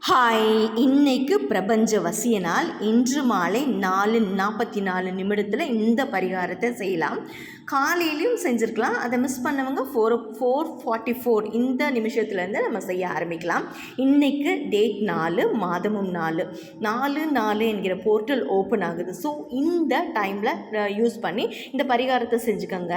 Hi, இன்னைக்கு பிரபஞ்ச வசிய நாள். இன்று மாலை 4:44 இந்த பரிகாரத்தை செய்யலாம். காலையிலையும் செஞ்சுருக்கலாம். அதை மிஸ் பண்ணவங்க 4:44 இந்த நிமிஷத்துலேருந்து நம்ம செய்ய ஆரம்பிக்கலாம். இன்றைக்கு டேட் 4, மாதமும் 4 என்கிற போர்ட்டல் ஓப்பன் ஆகுது. ஸோ இந்த டைமில் யூஸ் பண்ணி இந்த பரிகாரத்தை செஞ்சுக்கோங்க.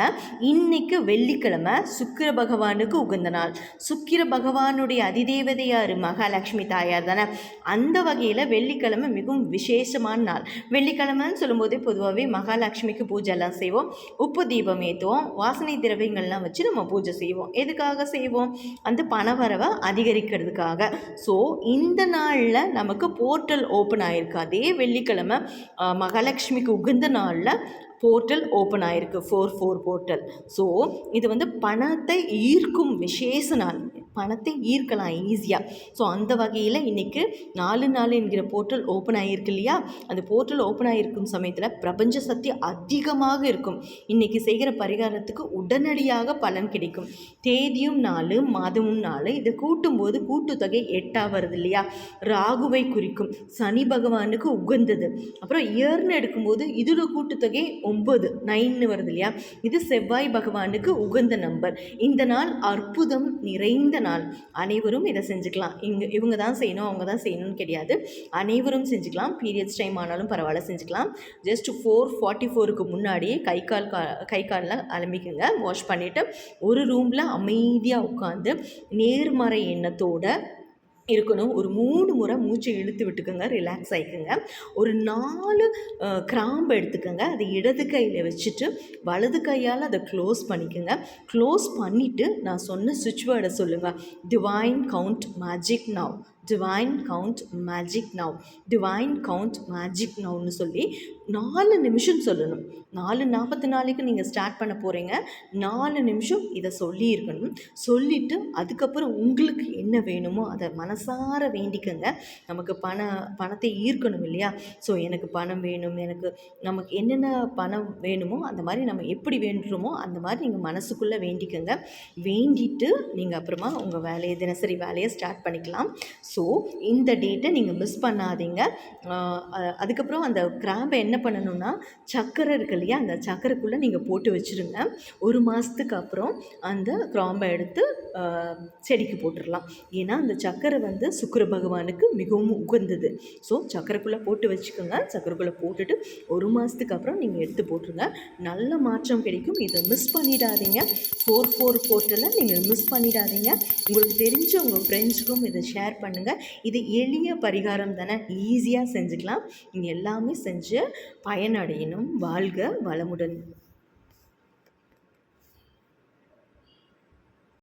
இன்றைக்கு வெள்ளிக்கிழமை, சுக்கிர பகவானுக்கு உகந்த நாள். சுக்கிர பகவானுடைய அதிதேவதையார் மகாலட்சுமி தாயார் தானே. அந்த வகையில் வெள்ளிக்கிழமை மிகவும் விசேஷமான நாள். வெள்ளிக்கிழமைன்னு சொல்லும்போதே பொதுவாகவே மகாலட்சுமிக்கு பூஜை எல்லாம் செய்வோம், உப்பு தீபம் ஏற்றுவோம், வாசனை திரவியங்கள்லாம் வச்சு நம்ம பூஜை செய்வோம். எதுக்காக செய்வோம்? அந்த பணவரவை அதிகரிக்கிறதுக்காக. ஸோ இந்த நாளில் நமக்கு போர்ட்டல் ஓப்பன் ஆகிருக்கு. அதே வெள்ளிக்கிழமை மகாலட்சுமிக்கு உகந்த நாளில் போர்ட்டல் ஓப்பன் ஆகிருக்கு, 4 போர்ட்டல். ஸோ இது பணத்தை ஈர்க்கும் விசேஷ நாள். பணத்தை ஈர்க்கலாம் ஈஸியாக. ஸோ அந்த வகையில் இன்றைக்கி 4 என்கிற போர்ட்டல் ஓப்பன் ஆகிருக்கு இல்லையா? அந்த போர்ட்டல் ஓப்பன் ஆகிருக்கும் சமயத்தில் பிரபஞ்ச சக்தி அதிகமாக இருக்கும். இன்றைக்கி செய்கிற பரிகாரத்துக்கு உடனடியாக பலன் கிடைக்கும். தேதியும் 4, மாதமும் 4. இதை கூட்டும்போது கூட்டுத்தொகை 8 வருது இல்லையா? ராகுவை குறிக்கும், சனி பகவானுக்கு உகந்தது. அப்புறம் இயர்னு எடுக்கும்போது இதோட கூட்டுத்தொகை 9 வருது இல்லையா? இது செவ்வாய் பகவானுக்கு உகந்த நம்பர். இந்த நாள் அற்புதம் நிறைந்த நாள். அனைவரும் இதை செஞ்சுக்கலாம். இவங்க தான் செய்யணும், அவங்க தான் செய்யணும்னு கிடையாது. அனைவரும் செஞ்சுக்கலாம். பீரியட்ஸ் டைம் ஆனாலும் பரவாயில்ல, செஞ்சுக்கலாம். ஜஸ்ட் 4:44க்கு முன்னாடியே கை காலில் அலம்பிக்குங்க. வாஷ் பண்ணிவிட்டு ஒரு ரூமில் அமைதியாக உட்காந்து நேர்மறை எண்ணத்தோட இருக்கணும். ஒரு 3 முறை மூச்சை இழுத்து விட்டுக்கோங்க, ரிலாக்ஸ் ஆகிக்குங்க. ஒரு 4 கிராம்பு எடுத்துக்கோங்க. அதை இடது கையில் வச்சுட்டு வலது கையால் அதை க்ளோஸ் பண்ணிக்கோங்க. க்ளோஸ் பண்ணிவிட்டு நான் சொன்ன சுவிட்ச் வேர்டை சொல்லுங்கள். Divine count magic now, divine count magic now, divine count magic நவ்னு சொல்லி 4 நிமிஷம் சொல்லணும். 4:44க்கு நீங்கள் ஸ்டார்ட் பண்ண போகிறீங்க. 4 நிமிஷம் இதை சொல்லியிருக்கணும். சொல்லிவிட்டு அதுக்கப்புறம் உங்களுக்கு என்ன வேணுமோ அதை மனசார வேண்டிக்கங்க. நமக்கு பணத்தை ஈர்க்கணும் இல்லையா? ஸோ எனக்கு பணம் வேணும், நமக்கு என்னென்ன பணம் வேணுமோ அந்த மாதிரி நம்ம எப்படி வேண்டுமோ அந்த மாதிரி நீங்கள் மனசுக்குள்ளே வேண்டிக்கங்க. வேண்டிட்டு நீங்கள் அப்புறமா உங்கள் வேலையை, தினசரி வேலையை ஸ்டார்ட் பண்ணிக்கலாம். ஸோ இந்த டேட்டை நீங்கள் மிஸ் பண்ணாதீங்க. அதுக்கப்புறம் அந்த கிராம்பை என்ன பண்ணணும்னா, சக்கரை இருக்கு இல்லையா? அந்த சக்கரைக்குள்ளே நீங்கள் போட்டு வச்சுருங்க. 1 மாதத்துக்கு அப்புறம் அந்த கிராம்பை எடுத்து செடிக்கு போட்டுடலாம். ஏன்னா அந்த சக்கரை சுக்கிர பகவானுக்கு மிகவும் உகந்தது. ஸோ சக்கரைக்குள்ளே போட்டு வச்சுக்கோங்க. சக்கரைக்குள்ளே போட்டுட்டு 1 மாதத்துக்கு அப்புறம் நீங்கள் எடுத்து போட்டுருங்க. நல்ல மாற்றம் கிடைக்கும். இதை மிஸ் பண்ணிடாதீங்க. 4 போர்ட்டலை நீங்கள் மிஸ் பண்ணிடாதீங்க. உங்களுக்கு தெரிஞ்ச உங்கள் ஃப்ரெண்ட்ஸுக்கும் இதை ஷேர் பண்ணுங்கள். இது எளிய பரிகாரம் தானே, ஈஸியாக செஞ்சுக்கலாம். நீங்கள் எல்லாமே செஞ்சு பயனடையணும். வாழ்க வளமுடன்.